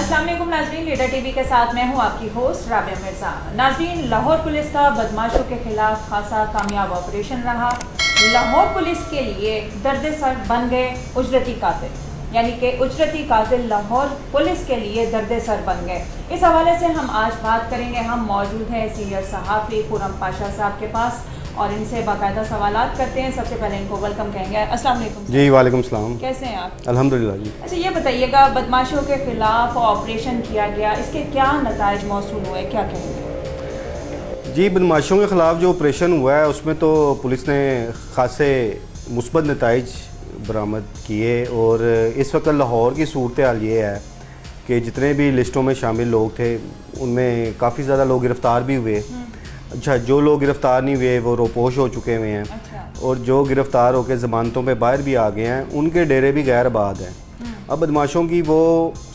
अस्सलाम वालेकुम नाज़रीन, लीडर टीवी के साथ मैं हूं आपकी होस्ट राबिया मिर्ज़ा। नाज़रीन, लाहौर पुलिस का बदमाशों के खिलाफ खासा कामयाब ऑपरेशन रहा। लाहौर पुलिस के लिए दर्द सर बन गए उजरती कातिल, यानी कि उजरती कातिल लाहौर पुलिस के लिए दर्द सर बन गए। इस हवाले से हम आज बात करेंगे। हम मौजूद हैं सीनियर सहाफ़ी खुर्रम पाशा साहब के पास और इनसे बाकायदा सवालात करते हैं। सबसे पहले इनको वेलकम कहेंगे। अस्सलाम वालेकुम। जी वालेकुम सलाम। कैसे हैं आप? अल्हम्दुलिल्लाह जी। अच्छा, ये बताइएगा, बदमाशों के खिलाफ ऑपरेशन किया गया, इसके क्या नताइज मौसूल हुए, क्या कहेंगे? जी, बदमाशों के ख़िलाफ़ जो ऑपरेशन हुआ है उसमें तो पुलिस ने ख़ासे मुस्बत नताइज बरामद किए। और इस वक्त लाहौर की सूरत हाल ये है कि जितने भी लिस्टों में शामिल लोग थे उनमें काफ़ी ज़्यादा लोग गिरफ़्तार भी हुए। अच्छा, जो लोग गिरफ़्तार नहीं हुए वो रोपोश हो चुके हुए हैं। अच्छा। और जो गिरफ़्तार होकर ज़मानतों पे बाहर भी आ गए हैं उनके डेरे भी गैर आबाद हैं। अब बदमाशों की वो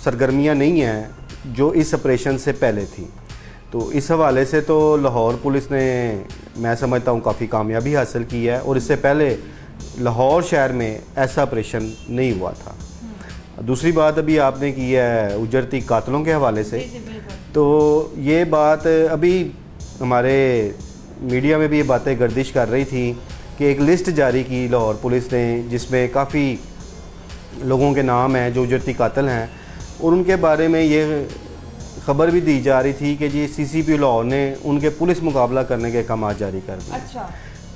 सरगर्मियाँ नहीं हैं जो इस ऑपरेशन से पहले थी। तो इस हवाले से तो लाहौर पुलिस ने, मैं समझता हूँ, काफ़ी कामयाबी हासिल की है। और इससे पहले लाहौर शहर में ऐसा ऑपरेशन नहीं हुआ था। दूसरी बात अभी आपने की है उजरती कातलों के हवाले से, तो ये बात अभी हमारे मीडिया में भी ये बातें गर्दिश कर रही थी कि एक लिस्ट जारी की लाहौर पुलिस ने जिसमें काफ़ी लोगों के नाम हैं जो उजरती कातिल हैं। और उनके बारे में ये ख़बर भी दी जा रही थी कि जी CCP लाहौर ने उनके पुलिस मुकाबला करने के अहकाम जारी कर दिए। अच्छा।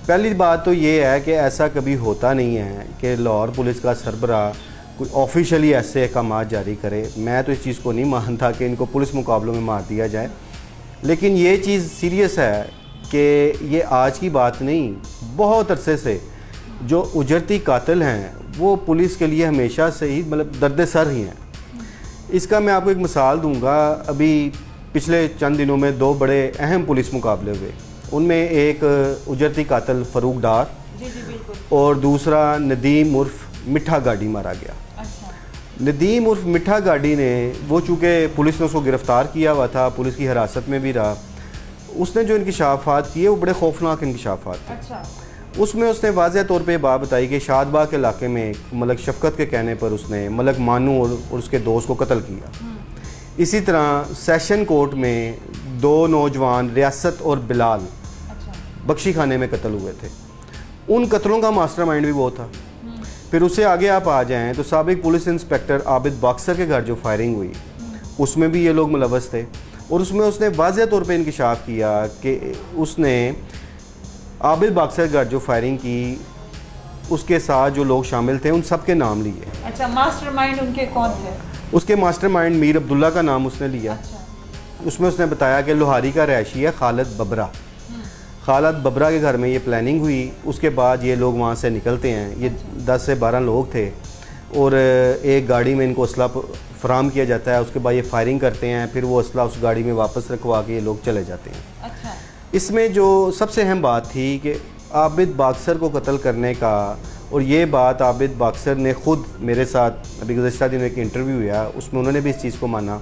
पहली बात तो ये है कि ऐसा कभी होता नहीं है कि लाहौर पुलिस का सरबराह कोई ऑफिशियली ऐसे अहकाम जारी करे। मैं तो इस चीज़ को नहीं मानता कि इनको पुलिस मुकाबलों में मार दिया जाए। लेकिन ये चीज़ सीरियस है कि ये आज की बात नहीं, बहुत अरसे से जो उजरती कातिल हैं वो पुलिस के लिए हमेशा से ही मतलब दर्द सर ही हैं। इसका मैं आपको एक मिसाल दूंगा। अभी पिछले चंद दिनों में 2 बड़े अहम पुलिस मुकाबले हुए। उनमें एक उजरती कातिल फ़रूक डार और दूसरा नदीम उर्फ मिठा गाड़ी मारा गया। नदीम उर्फ मिठा गाड़ी ने, वो चूँकि पुलिस ने उसको गिरफ़्तार किया हुआ था, पुलिस की हिरासत में भी रहा, उसने जो इंकशाफात किए वो बड़े खौफनाक इंकशाफात थे। अच्छा। उसमें उसने वाज़ह तौर पे बात बताई कि शादबाग के इलाके में मलक शफ़क़त के कहने पर उसने मलक मानू और उसके दोस्त को कत्ल किया। इसी तरह सेशन कोर्ट में 2 नौजवान रियासत और बिलाल बख्शी खाने में कत्ल हुए थे। उन कत्लों का मास्टरमाइंड भी वो था। फिर उससे आगे आप आ जाएं तो साबिक पुलिस इंस्पेक्टर आबिद बाक्सर के घर जो फायरिंग हुई उसमें भी ये लोग मुलव्वस थे। और उसमें उसने वाज़ह तौर पे इंकशाफ किया कि उसने आबिद बाक्सर के घर जो फायरिंग की उसके साथ जो लोग शामिल थे उन सब के नाम लिए। अच्छा, मास्टरमाइंड उनके कौन थे? उसके मास्टरमाइंड मीर अब्दुल्ला का नाम उसने लिया। अच्छा। उसमें उसने बताया कि लोहारी का रहायशी है खालिद बबरा। खालिद बबरा के घर में ये प्लानिंग हुई। उसके बाद ये लोग वहाँ से निकलते हैं। ये 10 से 12 लोग थे और एक गाड़ी में इनको असला फराम किया जाता है। उसके बाद ये फायरिंग करते हैं, फिर वो असला उस गाड़ी में वापस रखवा के ये लोग चले जाते हैं। अच्छा। इसमें जो सबसे अहम बात थी कि आबिद बाक्सर को कत्ल करने का, और ये बात आबिद बाक्सर ने ख़ुद मेरे साथ अभी गुज़श्ता दिनों एक इंटरव्यू हुआ, उसमें उन्होंने भी इस चीज़ को माना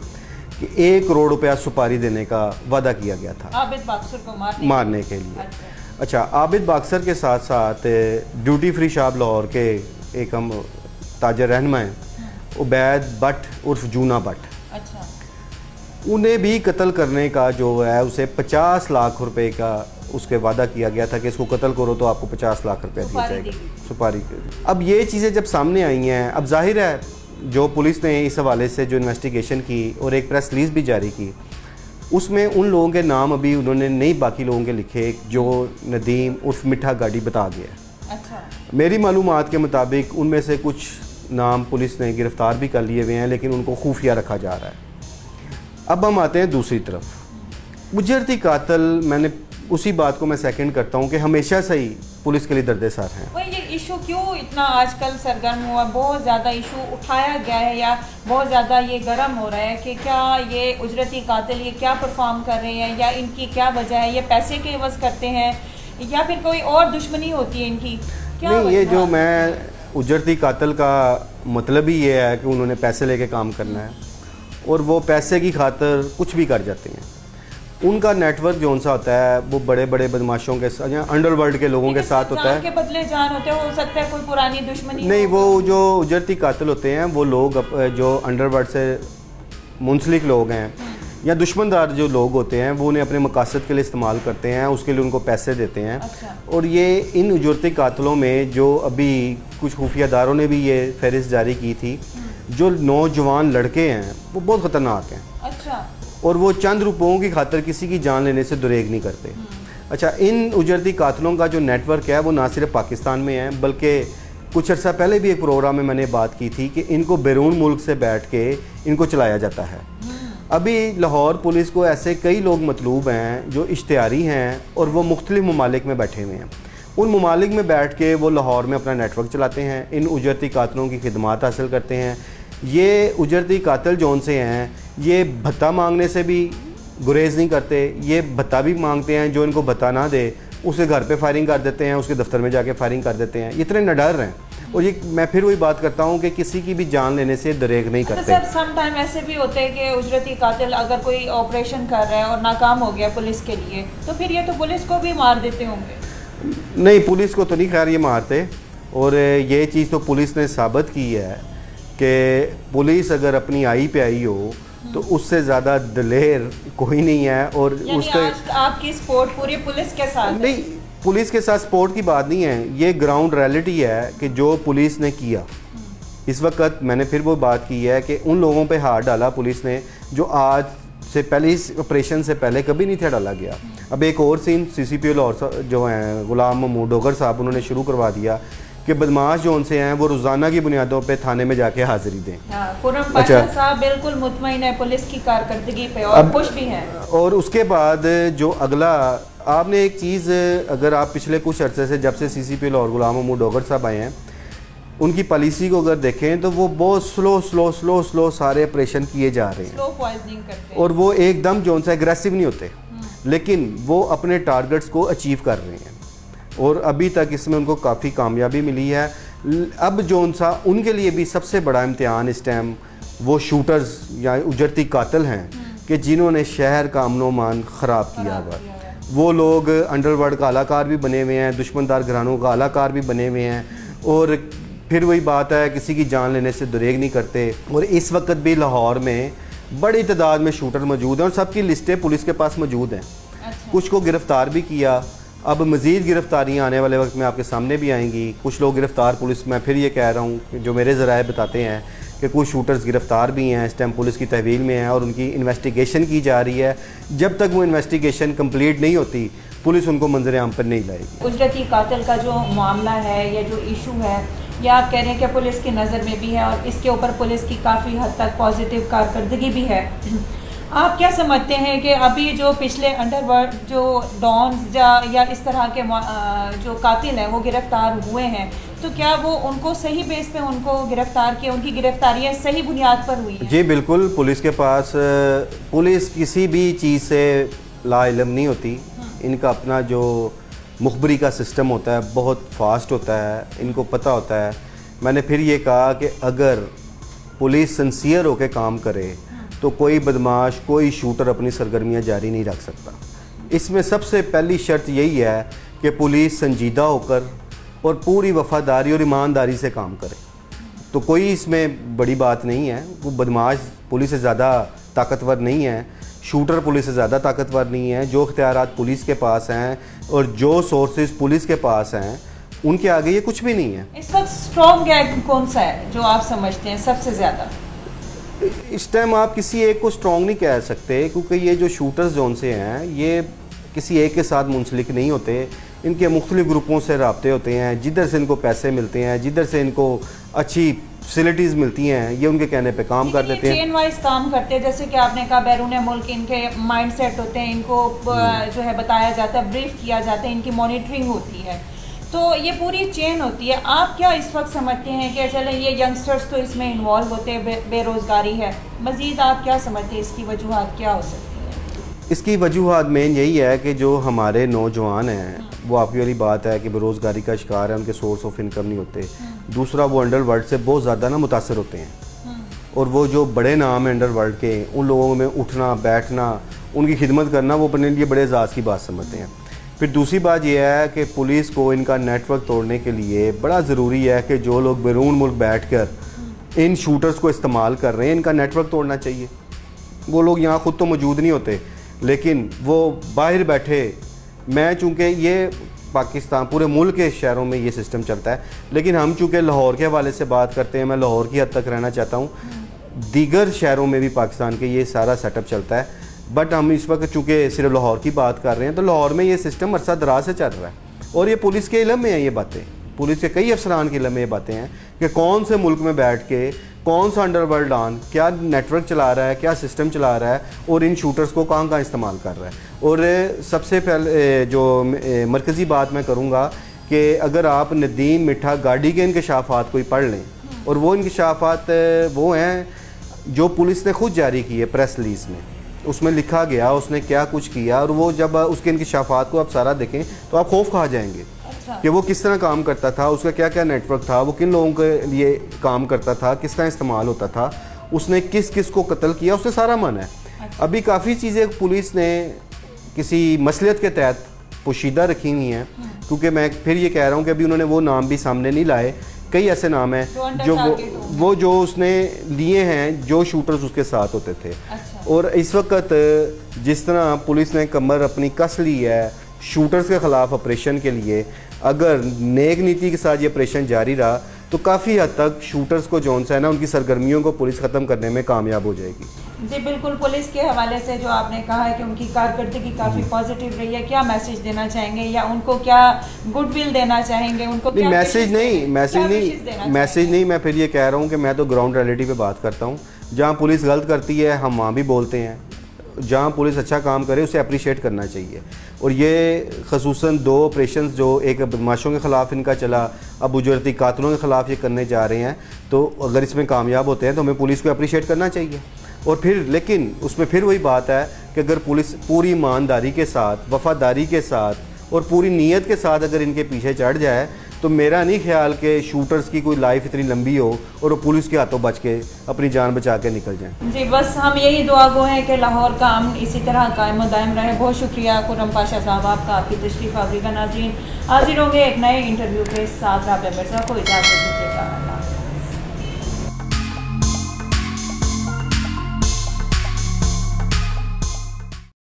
कि 1 करोड़ रुपया सुपारी देने का वादा किया गया था आबिद बाक्सर को मारने के लिए। अच्छा, आबिद बाक्सर के साथ साथ ड्यूटी फ्री शॉप लाहौर के एक हम ताजर रहनुमा हैं उबैद भट्ट उर्फ जूना भट्ट। अच्छा। उन्हें भी कत्ल करने का जो है उसे 50 लाख रुपए का उसके वादा किया गया था कि इसको कत्ल करो तो आपको 50 लाख रुपया दिया जाएगा सुपारी। अब ये चीज़ें जब सामने आई हैं, अब जाहिर है जो पुलिस ने इस हवाले से जो इन्वेस्टिगेशन की और एक प्रेस रिलीज़ भी जारी की, उसमें उन लोगों के नाम अभी उन्होंने नहीं बाकी लोगों के लिखे जो नदीम उर्फ मिठा गाड़ी बता गया। अच्छा। मेरी मालूमात के मुताबिक उनमें से कुछ नाम पुलिस ने गिरफ़्तार भी कर लिए हुए हैं, लेकिन उनको खुफिया रखा जा रहा है। अब हम आते हैं दूसरी तरफ। उजरती कातिल, मैंने उसी बात को मैं सेकंड करता हूँ कि हमेशा से ही पुलिस के लिए दर्द सर हैं। वही ये इशू क्यों इतना आजकल सरगर्म हुआ, बहुत ज़्यादा इशू उठाया गया है या बहुत ज़्यादा ये गर्म हो रहा है कि क्या ये उजरती कातिल ये क्या परफॉर्म कर रहे हैं या इनकी क्या वजह है? ये पैसे के एवज़ करते हैं या फिर कोई और दुश्मनी होती है इनकी? क्या नहीं, ये जो मैं उजरती कातिल का मतलब ही ये है कि उन्होंने पैसे लेके काम करना है और वो पैसे की खातिर कुछ भी कर जाते हैं। उनका नेटवर्क जो सा होता है वो बड़े बड़े बदमाशों के साथ या अंडरवर्ल्ड के लोगों के साथ होता है। के बदले जान होते हैं, हो सकता है कोई पुरानी दुश्मनी नहीं, वो जो उजरती कातिल होते हैं वो लोग जो अंडरवर्ल्ड से मुंसलिक लोग हैं या दुश्मनदार जो लोग होते हैं वो उन्हें अपने मकासद के लिए इस्तेमाल करते हैं, उसके लिए उनको पैसे देते हैं। अच्छा। और ये इन उजरती कातलों में जो अभी कुछ खुफिया दारों ने भी ये फहरिस्त जारी की थी, जो नौजवान लड़के हैं वो बहुत ख़तरनाक हैं। अच्छा। और वो चंद रुपयों की खातिर किसी की जान लेने से दुरेग नहीं करते। अच्छा, इन उजरती कातलों का जो नेटवर्क है वो ना सिर्फ पाकिस्तान में है, बल्कि कुछ अर्सा पहले भी एक प्रोग्राम में मैंने बात की थी कि इनको बैरून मुल्क से बैठ के इनको चलाया जाता है। अभी लाहौर पुलिस को ऐसे कई लोग मतलूब हैं जो इश्तिहारी हैं और वो मुख्तलिफ ममालिक में बैठे हुए हैं। उन ममालिक में बैठ के वो लाहौर में अपना नेटवर्क चलाते हैं, इन उजरती कातलों की खिदमात हासिल करते हैं। ये उजरती कातल जौन से हैं ये भत्ता मांगने से भी गुरेज नहीं करते, ये भत्ता भी मांगते हैं, जो इनको भत्ता ना दे उसके घर पे फायरिंग कर देते हैं, उसके दफ्तर में जाके फायरिंग कर देते हैं। ये इतने निडर हैं। और ये मैं फिर वही बात करता हूँ कि किसी की भी जान लेने से दरेग नहीं करते। सर सम टाइम ऐसे भी होते हैं कि उजरती कातिल अगर कोई ऑपरेशन कर रहा है और नाकाम हो गया पुलिस के लिए, तो फिर ये तो पुलिस को भी मार देते होंगे। नहीं, पुलिस को तो नहीं खैर ये मारते। और ये चीज़ तो पुलिस ने साबित की है कि पुलिस अगर अपनी आई पे आई हो तो उससे ज़्यादा दलेर कोई नहीं है। और उसका आपकी सपोर्ट पूरी पुलिस के साथ नहीं, पुलिस के साथ सपोर्ट की बात नहीं है, ये ग्राउंड रियलिटी है कि जो पुलिस ने किया इस वक्त, मैंने फिर वो बात की है कि उन लोगों पे हाथ डाला पुलिस ने जो आज से पहले इस ऑपरेशन से पहले कभी नहीं था डाला गया। अब एक और सीन CCP लाहौर जो हैं गुलाम महमूद डोगर साहब, उन्होंने शुरू करवा दिया कि बदमाश जो उनसे हैं वो रोज़ाना की बुनियादों पे थाने में जाके हाजिरी दें। अच्छा, साहब बिल्कुल मुतमईन है पुलिस की कारकर्दगी पे और खुश भी हैं। और उसके बाद जो अगला आपने एक चीज़, अगर आप पिछले कुछ अरसे से जब से CCP लाहौर गुलाम महमूद डोगर साहब आए हैं उनकी पॉलिसी को अगर देखें तो वो बहुत स्लो सारे ऑपरेशन किए जा रहे हैं, स्लो पॉइजनिंग करते हैं। और वो एकदम जो उनसे एग्रेसिव नहीं होते, लेकिन वो अपने टारगेट्स को अचीव कर रहे हैं और अभी तक इसमें उनको काफ़ी कामयाबी मिली है। अब जो उनसा उनके लिए भी सबसे बड़ा इम्तिहान इस टाइम वो शूटर्स या उजरती कातिल हैं कि जिन्होंने शहर का अमन व मान ख़राब किया हुआ। वो लोग अंडरवर्ल्ड का अलाकार भी बने हुए हैं, दुश्मनदार घरानों का अलाकार भी बने हुए हैं, और फिर वही बात है किसी की जान लेने से दुरेग नहीं करते। और इस वक्त भी लाहौर में बड़ी तादाद में शूटर मौजूद हैं और सबकी लिस्टें पुलिस के पास मौजूद हैं। अच्छा। कुछ को गिरफ़्तार भी किया, अब मज़ीद गिरफ़्तारियाँ आने वाले वक्त में आपके सामने भी आएंगी। कुछ लोग गिरफ़्तार पुलिस, मैं फिर ये कह रहा हूँ जो मेरे ज़राए बताते हैं कि कुछ शूटर्स गिरफ़्तार भी हैं, इस टाइम पुलिस की तहवील में हैं और उनकी इन्वेस्टिगेशन की जा रही है। जब तक वो इन्वेस्टिगेशन कंप्लीट नहीं होती पुलिस उनको मंजर आम पर नहीं लाएगी। उजरती कातिल का जो मामला है या जो इशू है, या आप कह रहे हैं कि पुलिस की नज़र में भी है और इसके ऊपर पुलिस की काफ़ी हद तक पॉजिटिव कारकर्दगी भी है। आप क्या समझते हैं कि अभी जो पिछले अंडरवर्ल्ड जो डॉन्स या इस तरह के जो कातिल हैं वो गिरफ़्तार हुए हैं, तो क्या वो उनको सही बेस पे उनको गिरफ़्तार किया, उनकी गिरफ़्तारियाँ सही बुनियाद पर हुई हैं? जी बिल्कुल, पुलिस के पास पुलिस किसी भी चीज़ से लाइलम नहीं होती। इनका अपना जो मुखबरी का सिस्टम होता है बहुत फास्ट होता है, इनको पता होता है। मैंने फिर ये कहा कि अगर पुलिस सिंसियर होकर काम करे तो कोई बदमाश, कोई शूटर अपनी सरगर्मियां जारी नहीं रख सकता। इसमें सबसे पहली शर्त यही है कि पुलिस संजीदा होकर और पूरी वफादारी और ईमानदारी से काम करे। तो कोई इसमें बड़ी बात नहीं है। वो बदमाश पुलिस से ज़्यादा ताकतवर नहीं है, शूटर पुलिस से ज़्यादा ताकतवर नहीं है। जो इख्तियारात पुलिस के पास हैं और जो सोर्सेज पुलिस के पास हैं उनके आगे ये कुछ भी नहीं है। इस वक्त स्ट्रॉन्ग गैंग कौन सा है जो आप समझते हैं सबसे ज़्यादा? इस टाइम आप किसी एक को स्ट्रॉन्ग नहीं कह सकते, क्योंकि ये जो शूटर्स जोन से हैं ये किसी एक के साथ मुंसलिक नहीं होते। इनके मुख्तलिफ ग्रुपों से राब्ते होते हैं, जिधर से इनको पैसे मिलते हैं, जिधर से इनको अच्छी फैसिलिटीज़ मिलती हैं, ये उनके कहने पे काम कर देते हैं। चेन वाइज काम करते हैं, जैसे कि आपने कहा बैरून मुल्क इनके माइंड सेट होते हैं, इनको जो है बताया जाता है, ब्रीफ किया जाता है, इनकी मॉनिटरिंग होती है, तो ये पूरी चेन होती है। आप क्या इस वक्त समझते हैं कि चलें ये यंगस्टर्स तो इसमें इन्वॉल्व होते हैं, बेरोज़गारी है, मज़ीद आप क्या समझते हैं इसकी वजूहत क्या हो सकती है? इसकी वजूहत मेन यही है कि जो हमारे नौजवान हैं वो आपकी वाली बात है कि बेरोज़गारी का शिकार है, उनके सोर्स ऑफ इनकम नहीं होते। दूसरा, वो अंडरवर्ल्ड से बहुत ज़्यादा ना मुतासर होते हैं, और वो जो बड़े नाम हैं अंडरवर्ल्ड के, उन लोगों में उठना बैठना, उनकी खिदमत करना वो अपने लिए बड़े एजाज़ की बात समझते हैं। फिर दूसरी बात यह है कि पुलिस को इनका नेटवर्क तोड़ने के लिए बड़ा ज़रूरी है कि जो लोग बैरून मुल्क बैठ कर इन शूटर्स को इस्तेमाल कर रहे हैं इनका नेटवर्क तोड़ना चाहिए। वो लोग यहाँ ख़ुद तो मौजूद नहीं होते, लेकिन वो बाहर बैठे, मैं चूँकि ये पाकिस्तान पूरे मुल्क के शहरों में ये सिस्टम चलता है, लेकिन हम चूँकि लाहौर के हवाले से बात करते हैं, मैं लाहौर की हद तक रहना चाहता हूँ, दीगर शहरों में भी पाकिस्तान के ये सारा सेटअप चलता है। बट हम इस वक्त चूँकि सिर्फ लाहौर की बात कर रहे हैं, तो लाहौर में ये सिस्टम अरसा दराज से चल रहा है और ये पुलिस के इल्म में है, ये बातें पुलिस के कई अफसरान के इल्म में ये बातें हैं कि कौन से मुल्क में बैठ के कौन सा अंडरवर्ल्ड ऑन क्या नेटवर्क चला रहा है, क्या सिस्टम चला रहा है और इन शूटर्स को कहाँ इस्तेमाल कर रहा है। और सबसे पहले जो मरकज़ी बात मैं करूँगा कि अगर आप नदीम मिठा गाड़ी के इंकशाफात कोई पढ़ लें, और वो इंकशाफात वो हैं जो पुलिस ने खुद जारी की है प्रेस रिलीज़ में, उसमें लिखा गया उसने क्या कुछ किया, और वो जब उसके इंकशाफात को आप सारा देखें तो आप खौफ खा जाएंगे कि वो किस तरह काम करता था, उसका क्या क्या नेटवर्क था, वो किन लोगों के लिए काम करता था, किस तरह इस्तेमाल होता था, उसने किस किस को कत्ल किया, उसने सारा मन है। अभी काफ़ी चीज़ें पुलिस ने किसी मसलियत के तहत पोशीदा रखी हुई हैं, क्योंकि मैं फिर ये कह रहा हूँ कि अभी उन्होंने वो नाम भी सामने नहीं लाए, कई ऐसे नाम हैं जो वो जो उसने लिए हैं जो शूटर्स उसके साथ होते थे। और इस वक्त जिस तरह पुलिस ने कमर अपनी कस ली है शूटर्स के ख़िलाफ़ ऑपरेशन के लिए, अगर नेक नीति के साथ ये ऑपरेशन जारी रहा तो काफ़ी हद तक शूटर्स को जौन सा है ना, उनकी सरगर्मियों को पुलिस ख़त्म करने में कामयाब हो जाएगी। जी बिल्कुल, पुलिस के हवाले से जो आपने कहा है कि उनकी कारकर्दगी काफ़ी पॉजिटिव रही है, क्या मैसेज देना चाहेंगे या उनको क्या गुडविल देना चाहेंगे? उनको नहीं, मैसेज नहीं, मैं फिर ये कह रहा हूँ कि मैं तो ग्राउंड रियलिटी पे बात करता हूँ। जहाँ पुलिस गलत करती है हम वहाँ भी बोलते हैं, जहाँ पुलिस अच्छा काम करे उसे अप्रिशिएट करना चाहिए। और ये खसूसन 2 ऑपरेशन जो एक बदमाशों के ख़िलाफ़ इनका चला, अब उजरती कातलों के ख़िलाफ़ ये करने जा रहे हैं, तो अगर इसमें कामयाब होते हैं तो हमें पुलिस को अप्रिशिएट करना चाहिए। और फिर लेकिन उसमें फिर वही बात है कि अगर पुलिस पूरी ईमानदारी के साथ, वफ़ादारी के साथ और पूरी नीयत के साथ अगर इनके पीछे चढ़ जाए, तो मेरा नहीं ख्याल कि शूटर्स की कोई लाइफ इतनी लंबी हो और वो पुलिस के हाथों बच के अपनी जान बचा के निकल जाएं। जी बस हम यही दुआ गो हैं कि लाहौर का अमन इसी तरह कायम दायम रहे। बहुत शुक्रिया खुर्रम पाशा साहब आपका, आपकी तशरीफ़ आवरी का। नाज़रीन हाजिर होंगे एक नए इंटरव्यू के साथ। राबिया मिर्ज़ा को इजाज़त दीजिएगा।